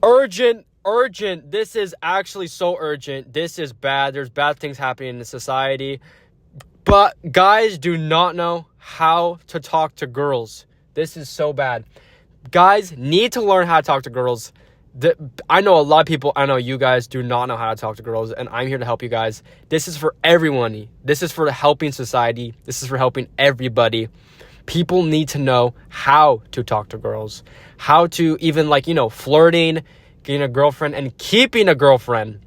Urgent. This is actually so urgent. This is bad. There's bad things happening in the society. But guys do not know how to talk to girls. This is so bad. Guys need to learn how to talk to girls. I know a lot of people, I know you guys do not know how to talk to girls, and I'm here to help you guys. This is for everyone. This is for helping society. This is for helping everybody. People need to know how to talk to girls, how to even flirting, getting a girlfriend, and keeping a girlfriend.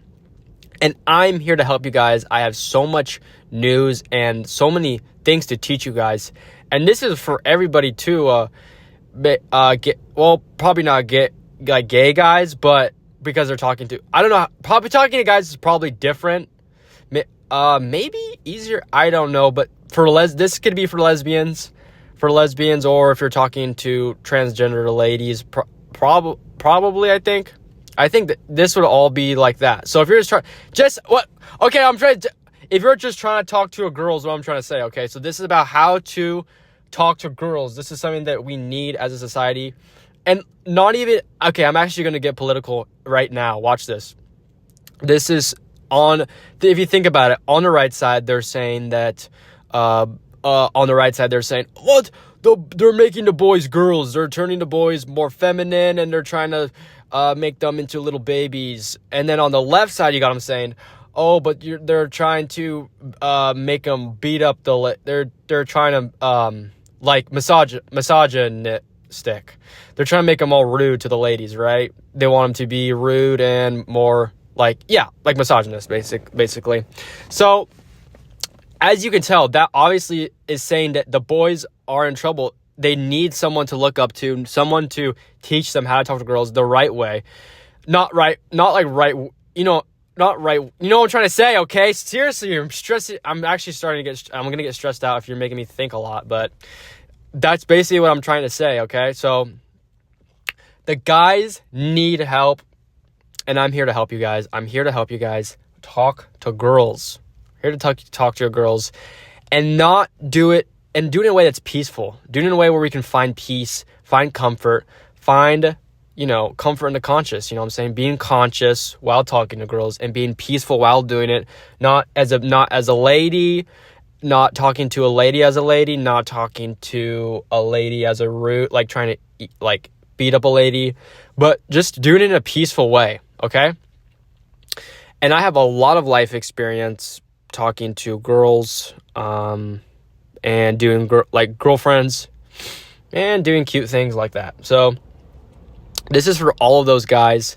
And I'm here to help you guys. I have so much news and so many things to teach you guys. And this is for everybody too. Probably not get like gay guys, but because they're talking to, I don't know, probably talking to guys is probably different. Maybe easier, I don't know, but this could be for lesbians, or if you're talking to transgender ladies, probably, I think that this would all be like that. So if you're if you're just trying to talk to a girl is what I'm trying to say, okay? So this is about how to talk to girls. This is something that we need as a society. And not even, okay, I'm actually going to get political right now. Watch this. This is if you think about it, on the right side, they're saying that, what? They're making the boys girls. They're turning the boys more feminine, and they're trying to make them into little babies. And then on the left side, you got them saying, oh, but they're trying to make them beat up they're trying to misogynistic. They're trying to make them all rude to the ladies, right? They want them to be rude and more like misogynist, basically. So as you can tell, that obviously is saying that the boys are in trouble. They need someone to look up to, someone to teach them how to talk to girls the right way. Not right, you know what I'm trying to say, okay? Seriously, I'm stressing. I'm going to get stressed out if you're making me think a lot, but that's basically what I'm trying to say, okay? So the guys need help, and I'm here to help you guys. I'm here to help you guys talk to girls. Here to talk to your girls, and not do it, and do it in a way that's peaceful. Do it in a way where we can find peace, find comfort, find comfort in the conscious, you know what I'm saying? Being conscious while talking to girls and being peaceful while doing it, not as a lady, not talking to a lady as a lady, not talking to a lady as a rude, like trying to beat up a lady, but just doing it in a peaceful way, okay? And I have a lot of life experience talking to girls, and doing girlfriends and doing cute things like that. So this is for all of those guys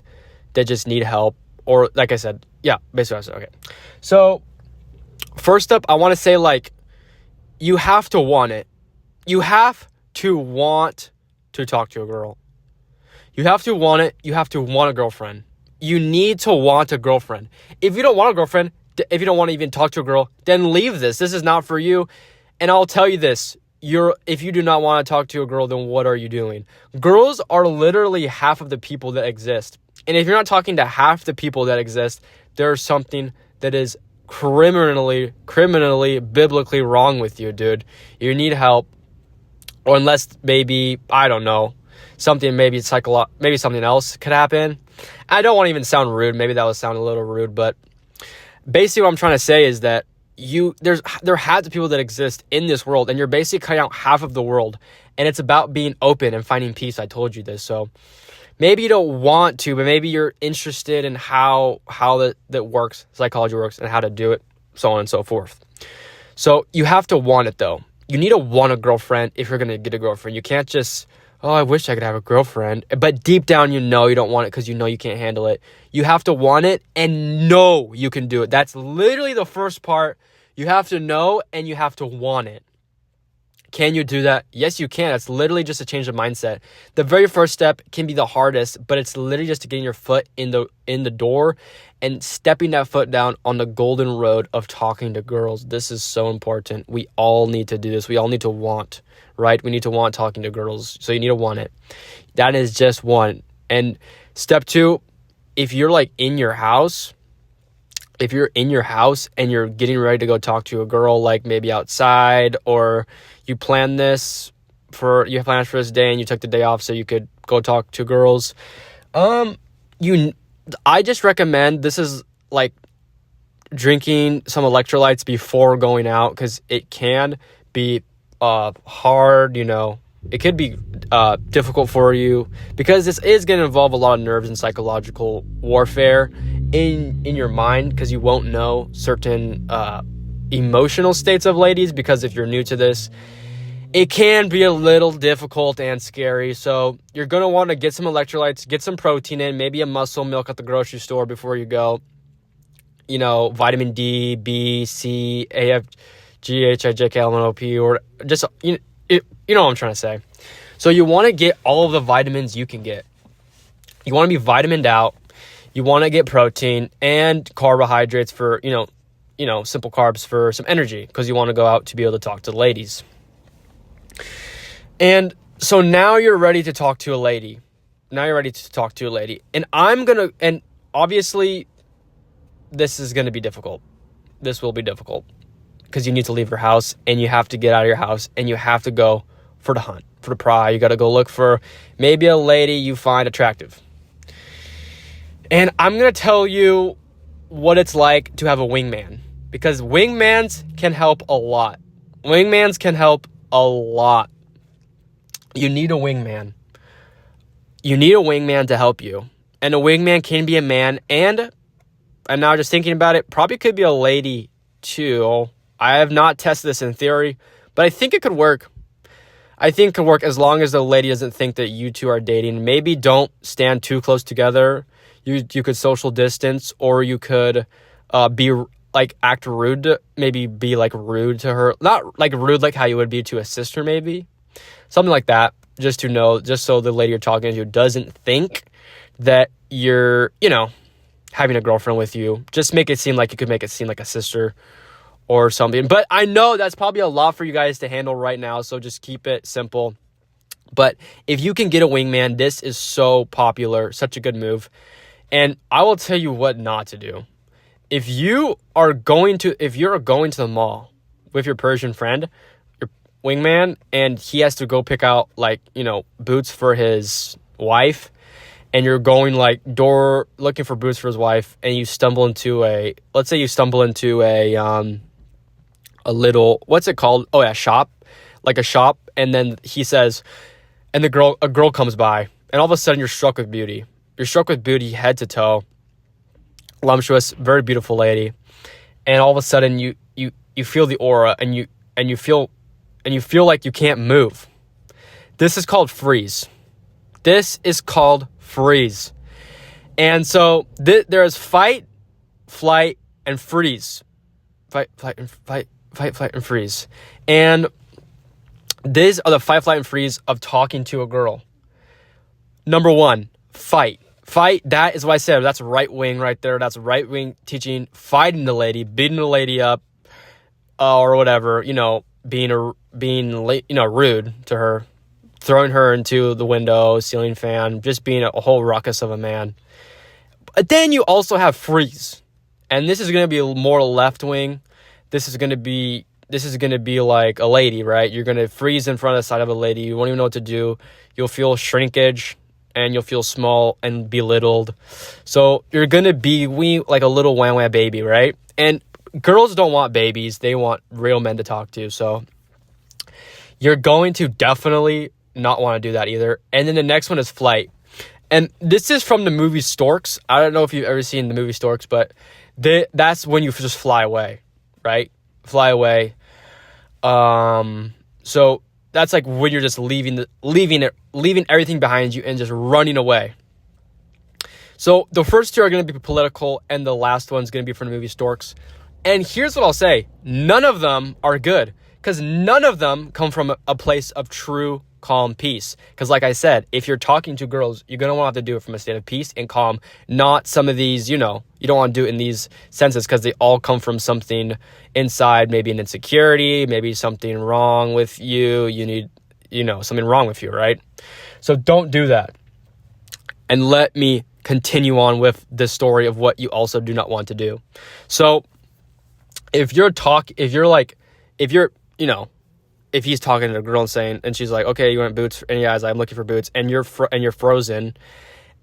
that just need help, or like I said, basically what I said. Okay. So first up, I want to say you have to want it. You have to want to talk to a girl. You have to want it. You have to want a girlfriend. You need to want a girlfriend. If you don't want a girlfriend, if you don't want to even talk to a girl, then leave this. This is not for you. And I'll tell you this. If you do not want to talk to a girl, then what are you doing? Girls are literally half of the people that exist. And if you're not talking to half the people that exist, there's something that is criminally, biblically wrong with you, dude. You need help. Or unless maybe, I don't know, maybe something else could happen. I don't want to even sound rude. Maybe that would sound a little rude, but basically what I'm trying to say is that there have the people that exist in this world, and you're basically cutting out half of the world, and it's about being open and finding peace. I told you this. So maybe you don't want to, but maybe you're interested in how that works, psychology works, and how to do it, so on and so forth. So you have to want it, though. You need to want a girlfriend if you're going to get a girlfriend. You can't just, oh, I wish I could have a girlfriend, but deep down you don't want it because you can't handle it. You have to want it and know you can do it. That's literally the first part. You have to know and you have to want it. Can you do that? Yes, you can. It's literally just a change of mindset. The very first step can be the hardest, but it's literally just getting your foot in the door and stepping that foot down on the golden road of talking to girls. This is so important. We all need to do this. We all need to want, right? We need to want talking to girls. So you need to want it. That is just one. And step two, if you're in your house, and you're getting ready to go talk to a girl, maybe outside, or you planned for this day and you took the day off so you could go talk to girls, I just recommend, this is like drinking some electrolytes before going out, because it can be hard, it could be difficult for you, because this is going to involve a lot of nerves and psychological warfare in your mind, because you won't know certain emotional states of ladies, because if you're new to this, it can be a little difficult and scary. So you're going to want to get some electrolytes, get some protein in, maybe a muscle milk at the grocery store before you go. Vitamin D, B, C, A, F, G, H, I, J, K, L, M, N, O, P, or just, you know what I'm trying to say. So you want to get all of the vitamins you can get. You want to be vitamined out. You want to get protein and carbohydrates for, simple carbs for some energy, because you want to go out to be able to talk to the ladies. And so now you're ready to talk to a lady. And and obviously this is going to be difficult. This will be difficult, because you need to leave your house, and you have to get out of your house, and you have to go for the hunt, for the pry. You got to go look for maybe a lady you find attractive. And I'm going to tell you what it's like to have a wingman, because wingmans can help a lot. Wingmans can help a lot. You need a wingman. You need a wingman to help you. And a wingman can be a man, and now just thinking about it, probably could be a lady too. I have not tested this in theory, but I think it could work. I think it could work as long as the lady doesn't think that you two are dating. Maybe don't stand too close together. You could social distance, or you could be like act rude, maybe be like rude to her. Not like rude like how you would be to a sister, maybe. Something like that, just so the lady you're talking to doesn't think that you're, having a girlfriend with you. Just make it seem like you could make it seem like a sister or something. But I know that's probably a lot for you guys to handle right now, so just keep it simple. But if you can get a wingman, this is so popular, such a good move. And I will tell you what not to do. If you're going to the mall with your Persian friend, your wingman, and he has to go pick out boots for his wife, and you're going looking for boots for his wife, and you stumble into a little, what's it called? Oh yeah, shop, like a shop. And then he says, and a girl comes by, and all of a sudden you're struck with beauty. You're struck with beauty, head to toe, voluptuous, very beautiful lady. And all of a sudden you feel the aura, and you feel like you can't move. This is called freeze. And so there is fight, flight, and freeze. Fight, flight, and freeze. And these are the fight, flight, and freeze of talking to a girl. Number one, fight. Fight, that is what I said. That's right wing right there. That's right wing teaching, fighting the lady, beating the lady up, or whatever, being rude to her, throwing her into the window, ceiling fan, just being a whole ruckus of a man. But then you also have freeze. And this is going to be more left wing. This is going to be like a lady, right? You're going to freeze in front of the side of a lady. You won't even know what to do. You'll feel shrinkage, and you'll feel small and belittled. So you're going to be like a little wah-wah baby, right? And girls don't want babies. They want real men to talk to. So you're going to definitely not want to do that either. And then the next one is flight. And this is from the movie Storks. I don't know if you've ever seen the movie Storks, but that's when you just fly away, right? Fly away. So that's like when you're just leaving everything behind you and just running away. So the first two are going to be political, and the last one's going to be from the movie Storks. And here's what I'll say. None of them are good, because none of them come from a place of true calm peace. Because like I said, if you're talking to girls, you're going to want to do it from a state of peace and calm, not some of these, you don't want to do it in these senses, because they all come from something inside, maybe an insecurity, maybe something wrong with you. You need, something wrong with you, right? So don't do that. And let me continue on with the story of what you also do not want to do. So if he's talking to a girl and she's like, okay, you want boots? And yeah, I'm looking for boots, and you're frozen,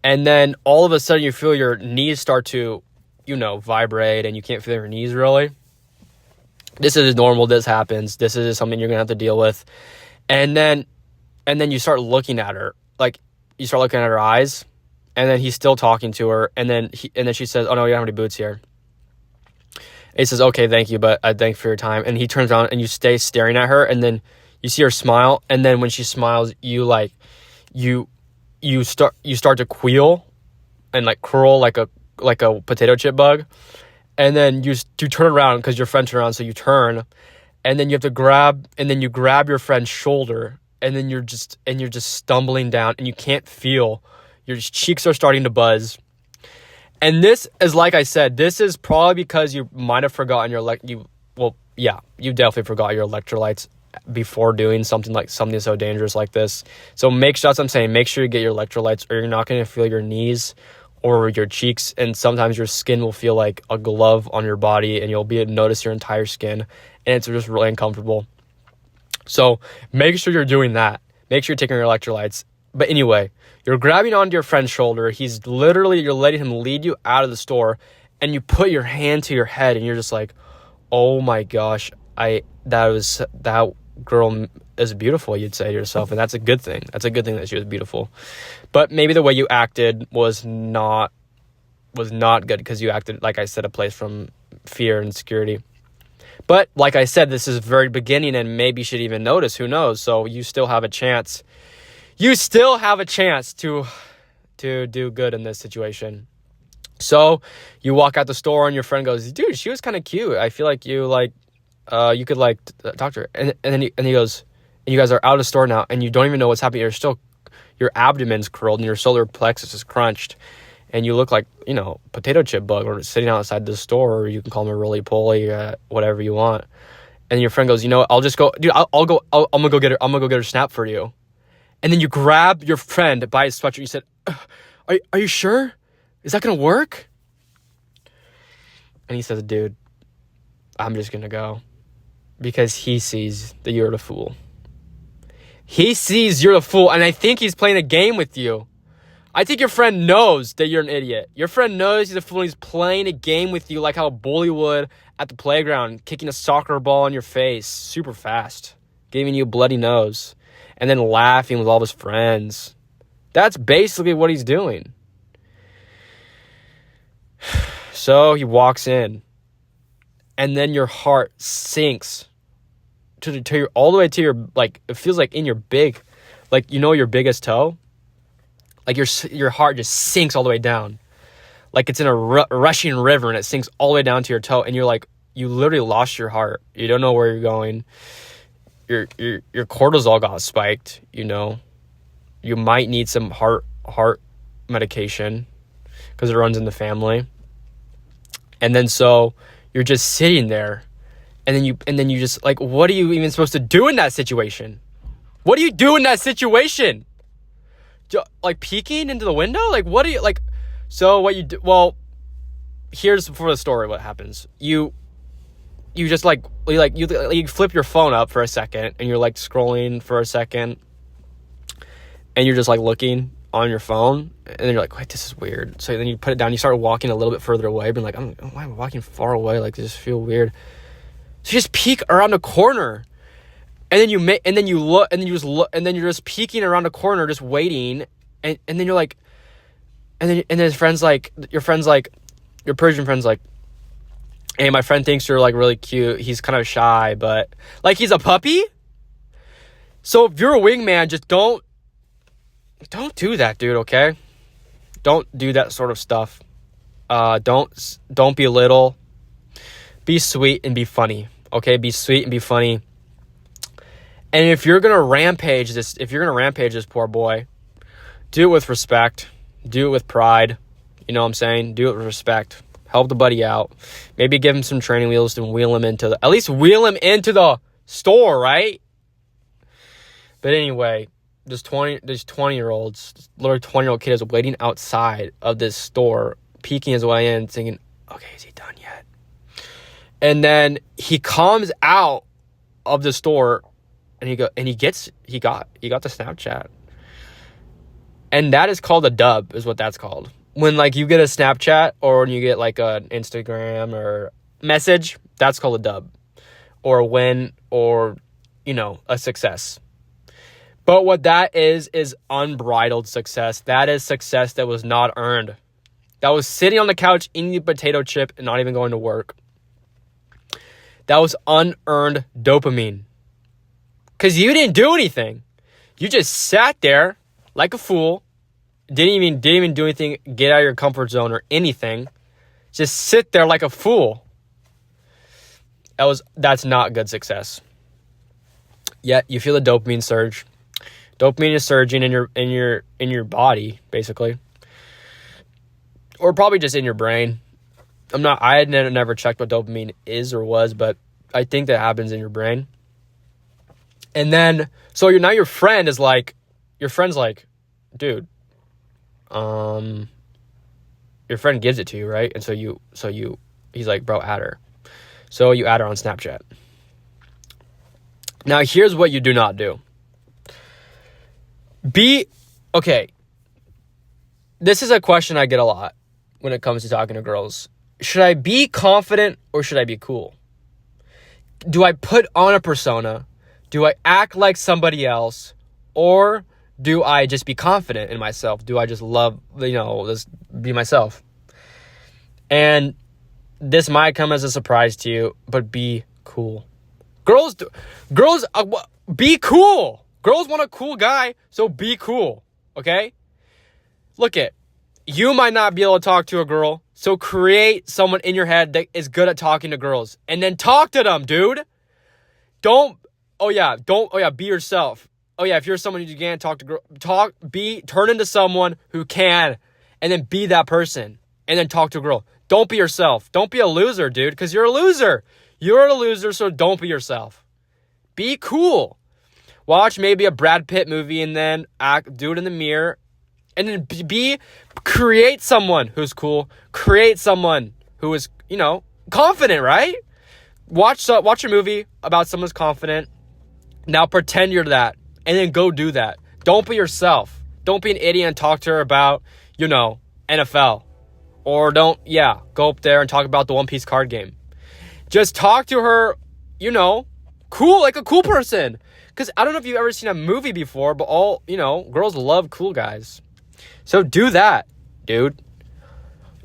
And then all of a sudden you feel your knees start to, vibrate, and you can't feel your knees really. This is normal. This happens. This is something you're going to have to deal with. And then you start looking at her. Like, you start looking at her eyes, and then he's still talking to her. And then she says, "Oh no, you don't have any boots here." And he says, "Okay, thank you, but I thank you for your time." And he turns around and you stay staring at her, and then you see her smile. And then when she smiles, you start to queel and like curl like a potato chip bug. And then you turn around because your friend turned around, so you turn, and then you have to grab your friend's shoulder, and then you're just stumbling down, and you can't feel. Your cheeks are starting to buzz. And this is, like I said, this is probably because you might have forgotten you definitely forgot your electrolytes before doing something so dangerous like this. So that's what I'm saying. Make sure you get your electrolytes, or you're not going to feel your knees or your cheeks, and sometimes your skin will feel like a glove on your body, and you'll be able to notice your entire skin, and it's just really uncomfortable. So make sure you're doing that. Make sure you're taking your electrolytes. But anyway, you're grabbing onto your friend's shoulder. You're letting him lead you out of the store, and you put your hand to your head, and you're just like, "Oh my gosh, that girl is beautiful," you'd say to yourself, and that's a good thing. That's a good thing that she was beautiful. But maybe the way you acted was not good, because you acted, like I said, a place from fear and insecurity. But like I said, this is very beginning, and maybe you should even notice. Who knows? So you still have a chance. You still have a chance to do good in this situation. So you walk out the store, and your friend goes, "Dude, she was kind of cute. I feel like you could talk to her." And then he goes, and you guys are out of the store now, and you don't even know what's happening. Your abdomen's curled, and your solar plexus is crunched, and you look like, potato chip bug, or sitting outside the store, or you can call him a roly-poly, whatever you want. And your friend goes, "You know what, I'll just go, dude, I'm gonna go get her. I'm gonna go get her snap for you." And then you grab your friend by his sweatshirt. You said, are you sure? Is that gonna work?" And he says, "Dude, I'm just gonna go," because he sees that you're the fool. He sees you're the fool, and I think he's playing a game with you. I think your friend knows that you're an idiot. Your friend knows he's a fool, and he's playing a game with you, like how a bully would at the playground, kicking a soccer ball in your face super fast, giving you a bloody nose, and then laughing with all his friends. That's basically what he's doing. So he walks in, and then your heart sinks all the way to your, like, it feels like in your your biggest toe, like your heart just sinks all the way down, like it's in a rushing river, and it sinks all the way down to your toe, and you're like, you literally lost your heart. You don't know where you're going. Your cortisol got spiked. You might need some heart medication because it runs in the family. And then so you're just sitting there. And then you just, like, what are you even supposed to do in that situation? What do you do in that situation? Like, peeking into the window? Like, what do you, like, so what you do, well, here's for the story what happens. You just, you flip your phone up for a second, and you're, like, scrolling for a second, and you're just, like, looking on your phone, and then you're like, wait, this is weird. So then you put it down, you start walking a little bit further away, being like, why am I walking far away? Like, this feel weird. So you just peek around the corner, and then you look, and then you just look, and then you're just peeking around the corner, just waiting, and then you're like, and then your Persian friend's like, "Hey, my friend thinks you're, like, really cute. He's kind of shy, but, like, he's a puppy." So if you're a wingman, just don't do that, dude. Okay, don't do that sort of stuff. Don't belittle. Be sweet and be funny. Okay, be sweet and be funny. And if you're gonna rampage this poor boy, do it with respect. Do it with pride. You know what I'm saying? Do it with respect. Help the buddy out. Maybe give him some training wheels and wheel him into the store, right? But anyway, this 20-year-olds, literally 20-year-old kid is waiting outside of this store, peeking his way in, thinking, okay, is he done yet? And then he comes out of the store, and he got the Snapchat. And that is called a dub, is what that's called. When, like, you get a Snapchat or when you get, like, an Instagram or message, that's called a dub. Or a win or, a success. But what that is unbridled success. That is success that was not earned. That was sitting on the couch eating a potato chip and not even going to work. That was unearned dopamine. Because you didn't do anything. You just sat there like a fool. Didn't even do anything, get out of your comfort zone or anything. Just sit there like a fool. That's not good success. Yet you feel the dopamine surge. Dopamine is surging in your body, basically. Or probably just in your brain. I had never checked what dopamine is or was, but I think that happens in your brain. And then, so now your friend's like, dude, your friend gives it to you, right? And he's like, bro, add her. So you add her on Snapchat. Now, here's what you do not do. Okay, this is a question I get a lot when it comes to talking to girls. Should I be confident or should I be cool? Do I put on a persona? Do I act like somebody else? Or do I just be confident in myself? Do I just love, just be myself? And this might come as a surprise to you, but be cool. Girls, be cool. Girls want a cool guy, so be cool, okay? You might not be able to talk to a girl, so create someone in your head that is good at talking to girls. And then talk to them, dude. Be yourself. If you're someone who can't talk to girls, turn into someone who can, and then be that person, and then talk to a girl. Don't be yourself. Don't be a loser, dude, because you're a loser. You're a loser, so don't be yourself. Be cool. Watch maybe a Brad Pitt movie and then do it in the mirror. And then create someone who's cool. Create someone who is, confident, right? Watch a movie about someone who's confident. Now pretend you're that. And then go do that. Don't be yourself. Don't be an idiot and talk to her about, NFL. Or go up there and talk about the One Piece card game. Just talk to her, cool, like a cool person. Because I don't know if you've ever seen a movie before, but girls love cool guys. So do that, dude.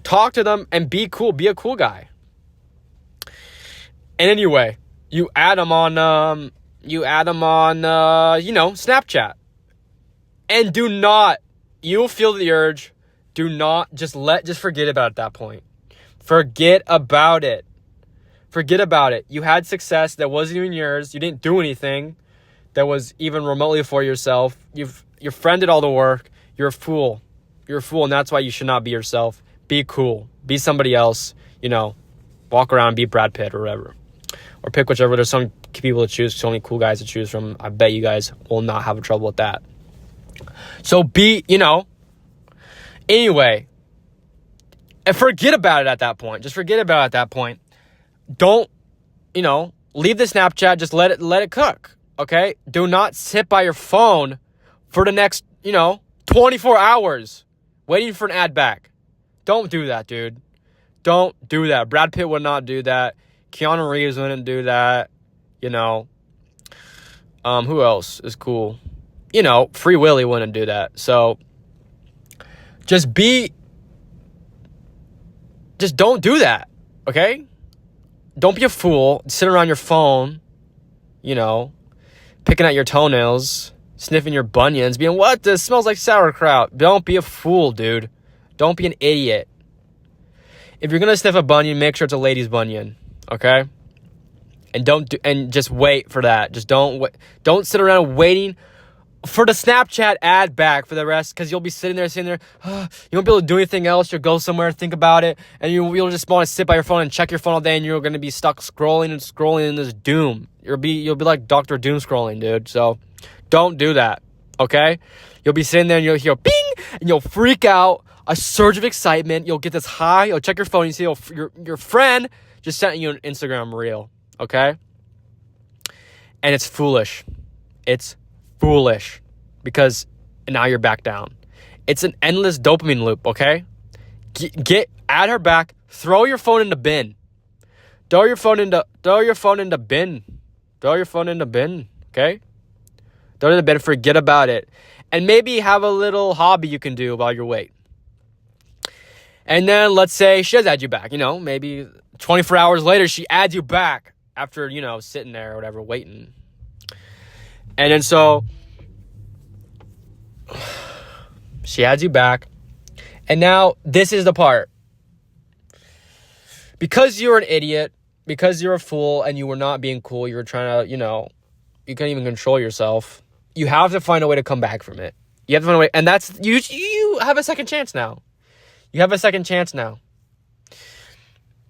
Talk to them and be cool. Be a cool guy. And anyway, you add them on, Snapchat. And do not, you'll feel the urge. Do not, just forget about it at that point. Forget about it. Forget about it. You had success that wasn't even yours. You didn't do anything that was even remotely for yourself. Your friend did all the work. You're a fool. You're a fool, and that's why you should not be yourself. Be cool. Be somebody else. Walk around and be Brad Pitt or whatever. Or pick whichever. There's some people to choose, so many cool guys to choose from. I bet you guys will not have trouble with that. So anyway, and forget about it at that point. Just forget about it at that point. Don't, leave the Snapchat. Just let it cook. Okay? Do not sit by your phone for the next, 24 hours waiting for an ad back. Don't do that, dude. Don't do that. Brad Pitt would not do that. Keanu Reeves wouldn't do that. Who else is cool? Free Willy wouldn't do that. So just don't do that. Okay? Don't be a fool. Sit around your phone, picking at your toenails, sniffing your bunions, being, what? This smells like sauerkraut. Don't be a fool, dude. Don't be an idiot. If you're going to sniff a bunion, make sure it's a lady's bunion, okay? And just wait for that. Just don't sit around waiting for the Snapchat ad back for the rest, because you'll be sitting there, you won't be able to do anything else. You'll go somewhere, think about it, and you'll just want to sit by your phone and check your phone all day, and you're going to be stuck scrolling in this doom. You'll be like Dr. Doom scrolling, dude. So don't do that, okay? You'll be sitting there and you'll hear bing, and you'll freak out, a surge of excitement. You'll get this high. You'll check your phone, and you see your friend just sent you an Instagram reel, okay? And it's foolish. It's foolish, because now you're back down. It's an endless dopamine loop, okay? Add her back. Throw your phone in the bin. Throw your phone in the bin. Throw your phone in the bin, okay? Throw it in the bin. Forget about it. And maybe have a little hobby you can do while you're waiting. And then let's say she does add you back. Maybe 24 hours later, she adds you back after, sitting there or whatever, waiting. And then so she adds you back. And now this is the part. Because you're an idiot, because you're a fool and you were not being cool, you were trying to, you can't even control yourself. You have to find a way to come back from it. You have to find a way. And that's, you have a second chance now. You have a second chance now.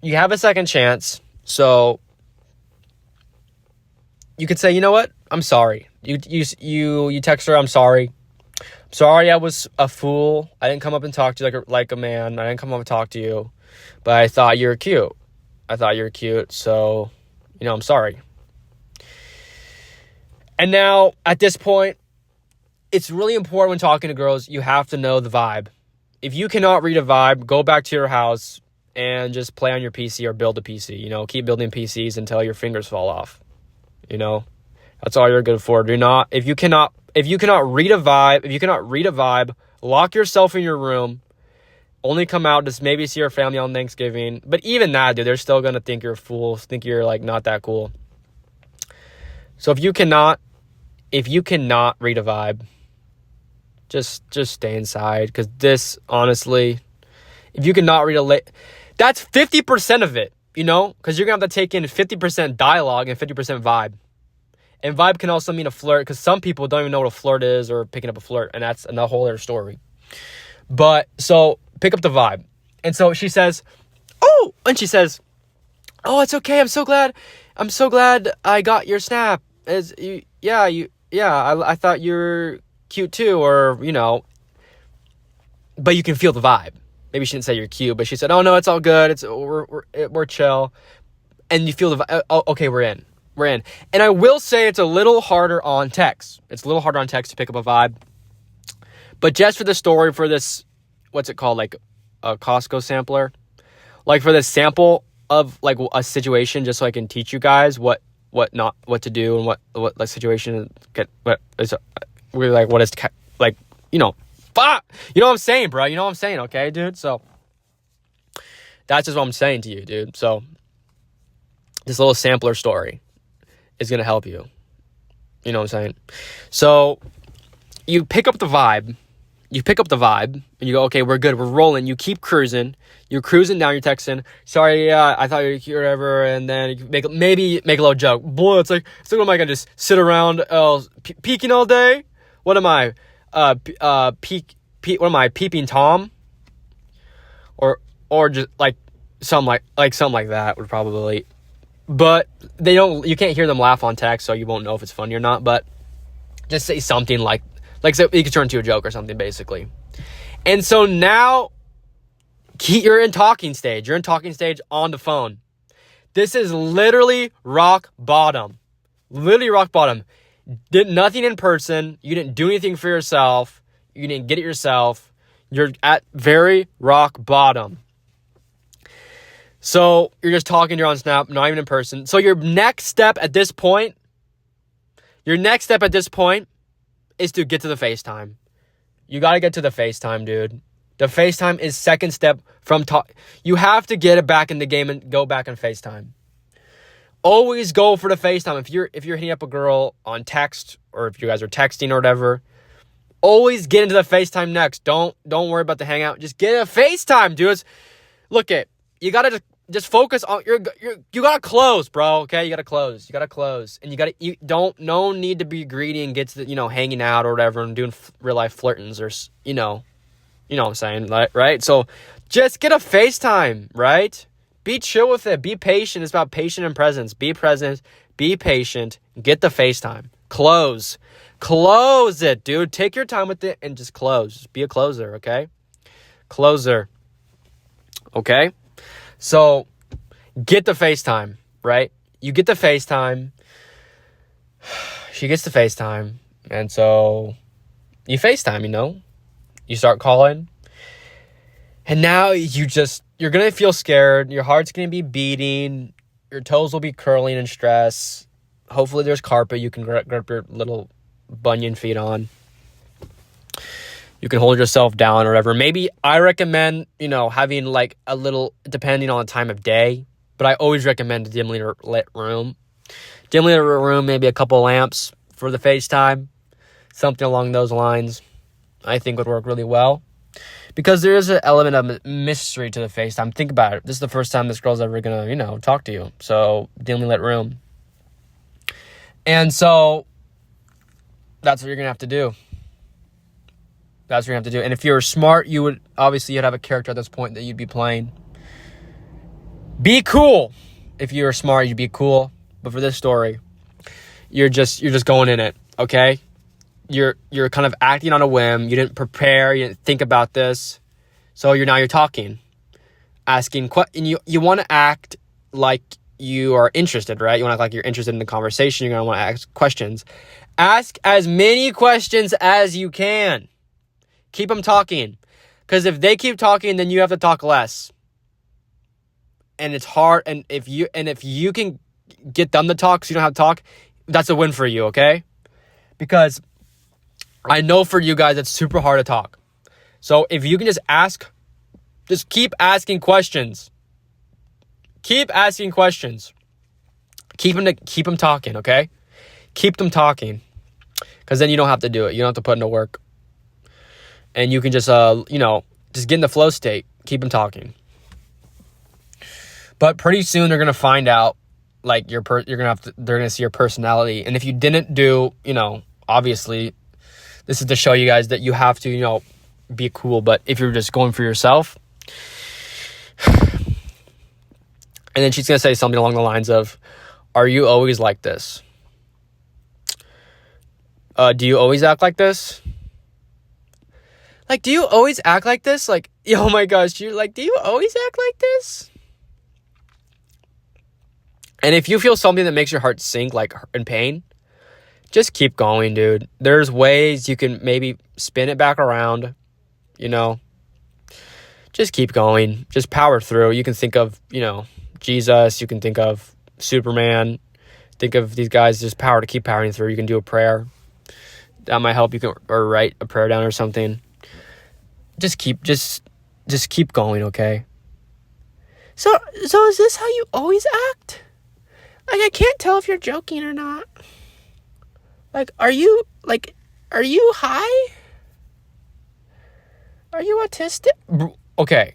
You have a second chance. So you could say, you know what? I'm sorry. You text her, I'm sorry. Sorry I was a fool. I didn't come up and talk to you like a man. I didn't come up and talk to you. But I thought you were cute. So, I'm sorry. And now, at this point, it's really important when talking to girls, you have to know the vibe. If you cannot read a vibe, go back to your house and just play on your PC or build a PC. Keep building PCs until your fingers fall off. That's all you're good for. If you cannot read a vibe, lock yourself in your room. Only come out, just maybe see your family on Thanksgiving. But even that, dude, they're still going to think you're a fool, think you're not that cool. So if you cannot read a vibe, just stay inside. Because this, honestly, if you cannot read that's 50% of it, because you're going to have to take in 50% dialogue and 50% vibe. And vibe can also mean a flirt, because some people don't even know what a flirt is or picking up a flirt, and that's a whole other story. But, so, pick up the vibe. And so she says, oh, it's okay, I'm so glad I got your snap. I thought you were cute too, or, but you can feel the vibe. Maybe she didn't say you're cute, but she said, oh no, it's all good, we're chill. And you feel the vibe. Oh, okay, we're in. And I will say it's a little harder on text. To pick up a vibe. But just for the story, for this, what's it called? Like a Costco sampler. Like for this sample of like a situation, just so I can teach you guys what to do and what like situation what is fuck. You know what I'm saying, bro. You know what I'm saying, okay, dude? So that's just what I'm saying to you, dude. So this little sampler story is gonna help you. You know what I'm saying? So you pick up the vibe, and you go, okay, we're good, we're rolling. You keep cruising. You're cruising down, you're texting, sorry, yeah, I thought you were cute or whatever, and then you maybe make a little joke. Boy, it's like, what am I gonna just sit around peeking all day? What am I? What am I, peeping Tom? Or just like something like that would probably. But you can't hear them laugh on text, so you won't know if it's funny or not. But just say something like so it could turn into a joke or something, basically. And so now you're in talking stage. You're in talking stage on the phone. This is literally rock bottom. Literally rock bottom. Did nothing in person. You didn't do anything for yourself. You didn't get it yourself. You're at very rock bottom. So you're just talking, you're on Snap, not even in person. So your next step at this point is to get to the FaceTime. You got to get to the FaceTime, dude. The FaceTime is second step from talk. You have to get it back in the game and go back on FaceTime. Always go for the FaceTime. If you're hitting up a girl on text, or if you guys are texting or whatever, always get into the FaceTime next. Don't worry about the hangout. Just get a FaceTime, dude. You gotta just focus on you gotta close, bro. Okay, you gotta close, and no need to be greedy and get to the, hanging out or whatever and doing real life flirtings or you know what I'm saying, right? So just get a FaceTime, right? Be chill with it. Be patient. It's about patience and presence. Be present. Be patient. Get the FaceTime. Close it, dude. Take your time with it and just close. Just be a closer, okay? Closer. Okay? So, get the FaceTime, right? You get the FaceTime. She gets the FaceTime. And so, you FaceTime, You start calling. And now you're going to feel scared. Your heart's going to be beating. Your toes will be curling in stress. Hopefully there's carpet you can grab your little bunion feet on. You can hold yourself down or whatever. Maybe I recommend, having like a little, depending on the time of day, but I always recommend a dimly lit room. Dimly lit room, maybe a couple lamps for the FaceTime. Something along those lines, I think would work really well. Because there is an element of mystery to the FaceTime. Think about it. This is the first time this girl's ever going to, talk to you. So, dimly lit room. And so, that's what you're going to have to do. That's what you're going to have to do. And if you're smart, you'd have a character at this point that you'd be playing. Be cool. If you're smart, you'd be cool. But for this story, you're just going in it, okay? You're kind of acting on a whim. You didn't prepare. You didn't think about this. So you're talking, asking and you want to act like you are interested, right? You want to act like you're interested in the conversation. You're going to want to ask questions. Ask as many questions as you can. Keep them talking. Because if they keep talking, then you have to talk less. And it's hard. And if you can get them to talk so you don't have to talk, that's a win for you, okay? Because I know for you guys, it's super hard to talk. So if you can just keep asking questions. Keep asking questions. Keep them talking, okay? Keep them talking. Because then you don't have to do it. You don't have to put in the work. And you can just, just get in the flow state. Keep them talking. But pretty soon they're going to find out, like, they're going to see your personality. And if you didn't do, obviously, this is to show you guys that you have to, be cool. But if you're just going for yourself, and then she's going to say something along the lines of, are you always like this? Do you always act like this? Like, do you always act like this? Like, oh my gosh, you're like, do you always act like this? And if you feel something that makes your heart sink, like in pain, just keep going, dude. There's ways you can maybe spin it back around, Just keep going. Just power through. You can think of, Jesus. You can think of Superman. Think of these guys, just keep powering through. You can do a prayer. That might help. You can or write a prayer down or something. Just keep going, okay? So is this how you always act? Like, I can't tell if you're joking or not. Like, are you high? Are you autistic? Okay.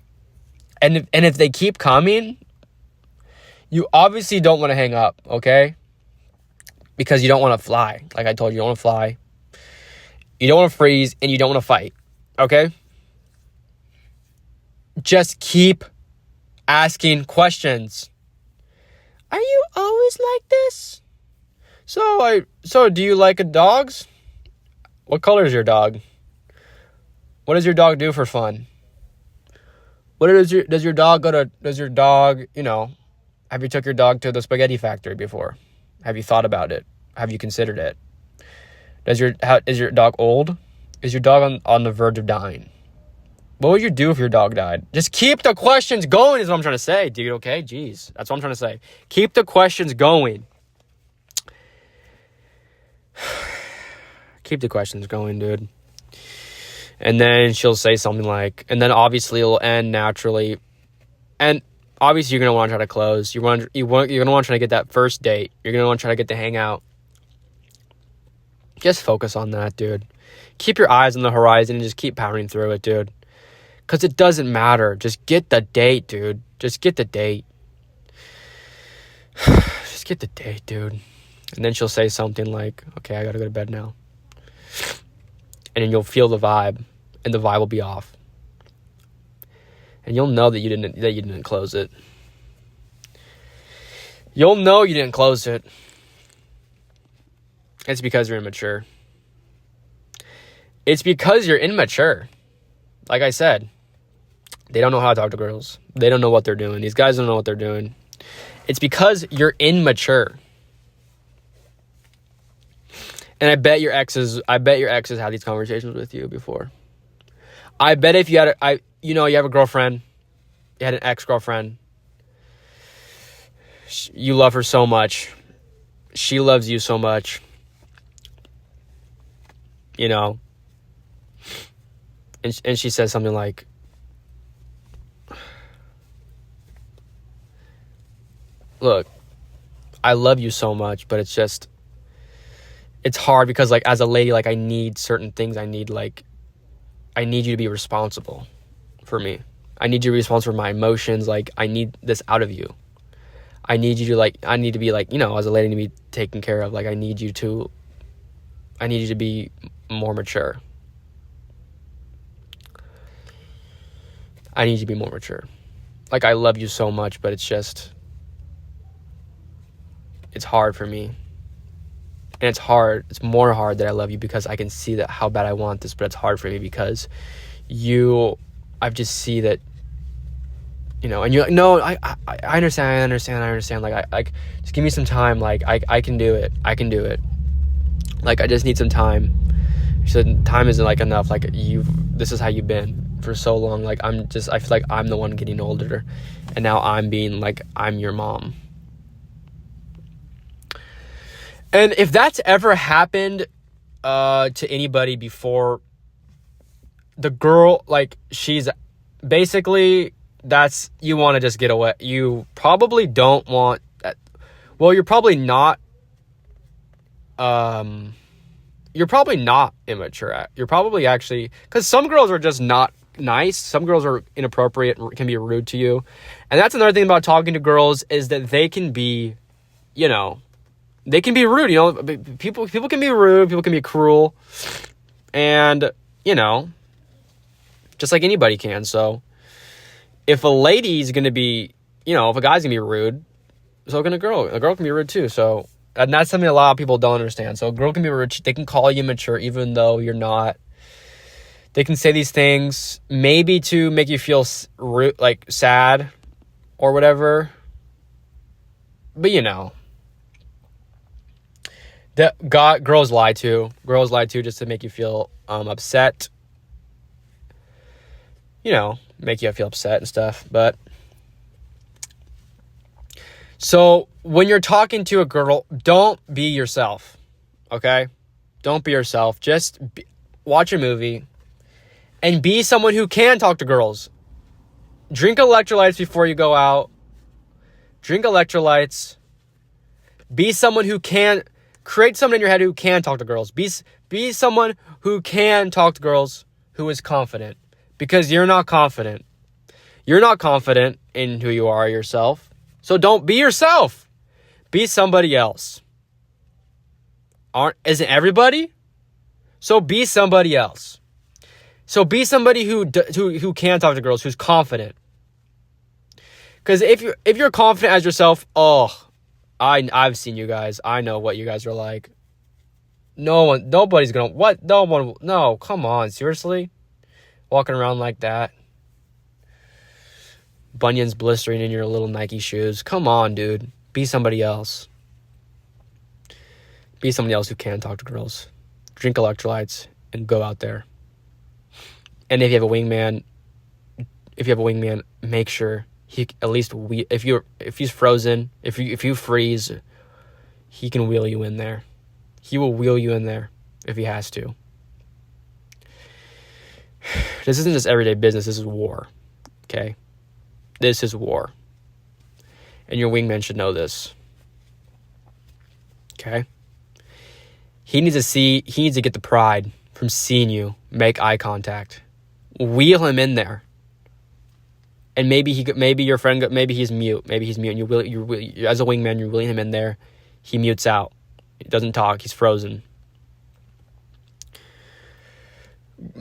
And if they keep coming, you obviously don't want to hang up, okay? Because you don't want to fly. Like I told you don't want to fly. You don't want to freeze, and you don't want to fight, okay? Just keep asking questions. Are you always like this? So do you like dogs? What color is your dog? What does your dog do for fun? Does your dog, have you took your dog to the spaghetti factory before? Have you thought about it? Have you considered it? Is your dog old? Is your dog on the verge of dying? What would you do if your dog died? Just keep the questions going is what I'm trying to say, dude, okay? Jeez, that's what I'm trying to say. Keep the questions going. Keep the questions going, dude. And then she'll say something like, and then obviously it'll end naturally. And obviously you're going to want to try to close. You're going to want to try to get that first date. You're going to want to try to get to hang out. Just focus on that, dude. Keep your eyes on the horizon and just keep powering through it, dude. Because it doesn't matter. Just get the date, dude. Just get the date. Just get the date, dude. And then she'll say something like, okay, I got to go to bed now. And then you'll feel the vibe. And the vibe will be off. And you'll know that you didn't close it. You'll know you didn't close it. It's because you're immature. It's because you're immature. Like I said, they don't know how to talk to girls. They don't know what they're doing. These guys don't know what they're doing. It's because you're immature. And I bet your exes had these conversations with you before. I bet if you had you have a girlfriend, you had an ex-girlfriend, you love her so much, she loves you so much, and she says something like, look, I love you so much, but it's hard because, like, as a lady, like, I need certain things. I need you to be responsible for me. I need you to be responsible for my emotions. Like, I need this out of you. I need you to, like, I need to be, like, as a lady, to be taken care of. Like, I need you to be more mature. I need you to be more mature. Like, I love you so much, but it's hard for me. And it's hard. It's more hard that I love you because I can see that how bad I want this, but it's hard for me because I just see that, and you're like, no, I understand. Like, just give me some time. Like, I can do it. Like, I just need some time. She said, time isn't, like, enough. Like, this is how you've been for so long. Like, I feel like I'm the one getting older, and now I'm being, like, I'm your mom. And if that's ever happened to anybody before, the girl, like, she's basically, you want to just get away. You probably don't want that. Well, you're probably not immature. You're probably actually, because some girls are just not nice. Some girls are inappropriate and can be rude to you. And that's another thing about talking to girls, is that they can be, they can be rude. People can be rude. People can be cruel. And, just like anybody can. So if a lady's going to be, if a guy's going to be rude, so can a girl. A girl can be rude too. So, and that's something a lot of people don't understand. So a girl can be rude. They can call you mature even though you're not. They can say these things maybe to make you feel like sad or whatever. But girls lie too. Girls lie too just to make you feel upset. Make you feel upset and stuff. But so when you're talking to a girl, don't be yourself. Okay? Don't be yourself. Just watch a movie and be someone who can talk to girls. Drink electrolytes before you go out. Drink electrolytes. Be someone who can create someone in your head who can talk to girls. Be someone who can talk to girls, who is confident. Because you're not confident. You're not confident in who you are yourself. So don't be yourself. Be somebody else. Isn't everybody? So be somebody else. So be somebody who can talk to girls, who's confident. Because if you're confident as yourself, I've seen you guys. I know what you guys are like. Nobody's gonna, what? No, come on, seriously? Walking around like that. Bunions blistering in your little Nike shoes. Come on, dude. Be somebody else. Be somebody else who can talk to girls. Drink electrolytes and go out there. And if you have a wingman, make sure he at least if he's frozen, if you freeze, he can wheel you in there. He will wheel you in there if he has to. This isn't just everyday business. This is war. Okay? This is war. And your wingman should know this. Okay? He needs to get the pride from seeing you make eye contact. Wheel him in there. And maybe your friend, maybe he's mute. And you as a wingman, you're wheeling him in there. He mutes out. He doesn't talk. He's frozen.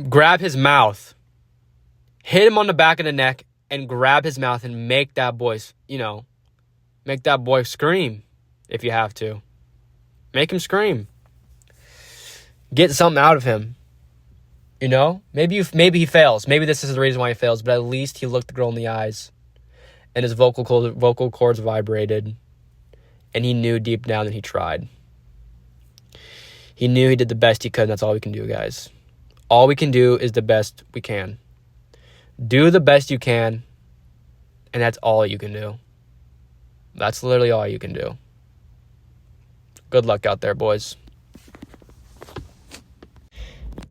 Grab his mouth. Hit him on the back of the neck and grab his mouth and make that boy scream if you have to. Make him scream. Get something out of him. Maybe he fails. Maybe this is the reason why he fails, but at least he looked the girl in the eyes and his vocal cords vibrated and he knew deep down that he tried. He knew he did the best he could, and that's all we can do, guys. All we can do is the best we can. Do the best you can, and that's all you can do. That's literally all you can do. Good luck out there, boys.